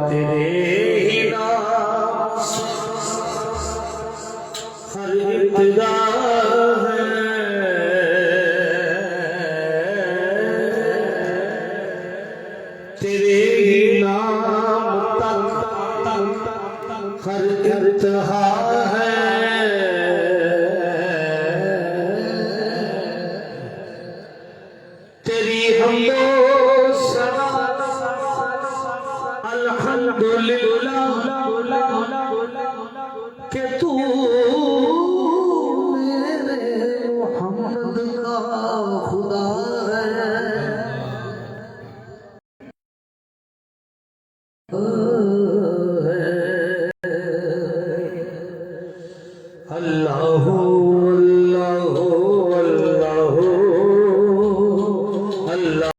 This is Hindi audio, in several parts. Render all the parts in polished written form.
तेरे ही नाम हर इब्तिदा है, तेरे ही नाम तक हर इंतहा है। तेरी हमदो सना अल्हम्दुलिल्लाह के तू मेरे मोहम्मद का खुदा है। अल्लाहु अल्लाहु अल्लाहु अल्लाहु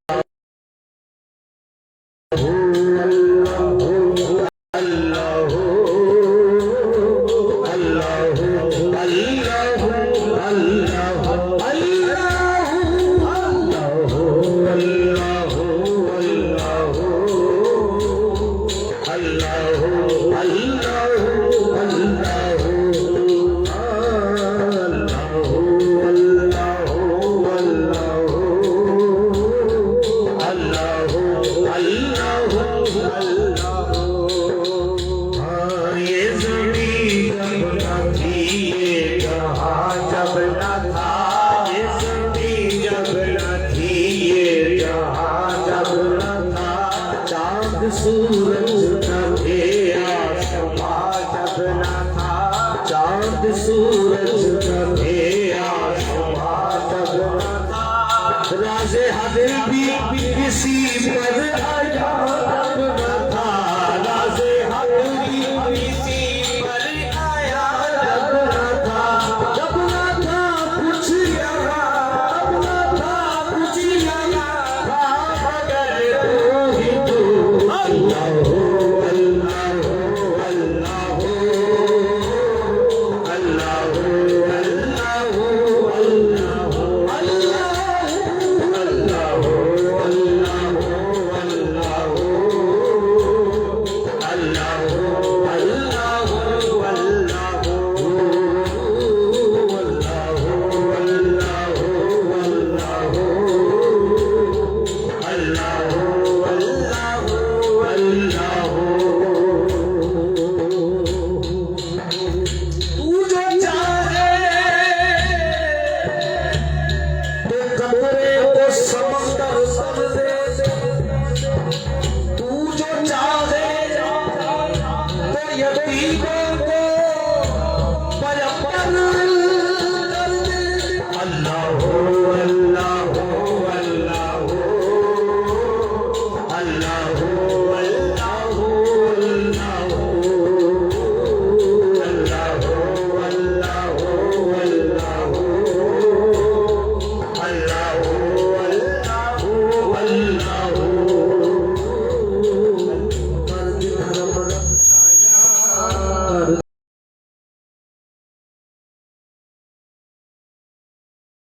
सूरज थे आसमां जब न था, चांद सूरज थे आसमां जब न था, राज़े हदर भी किसी पर आया जब न था, राज़े हदर भी किसी पर आया जब न था, जब न था कुछ यहाँ, जब न था कुछ यहाँ था, मगर तू ही तू। अल्लाहु अल्लाहु अल्लाहु अल्लाहु अल्लाहु अल्लाहु अल्लाहु तू जो चाहे तो यकीन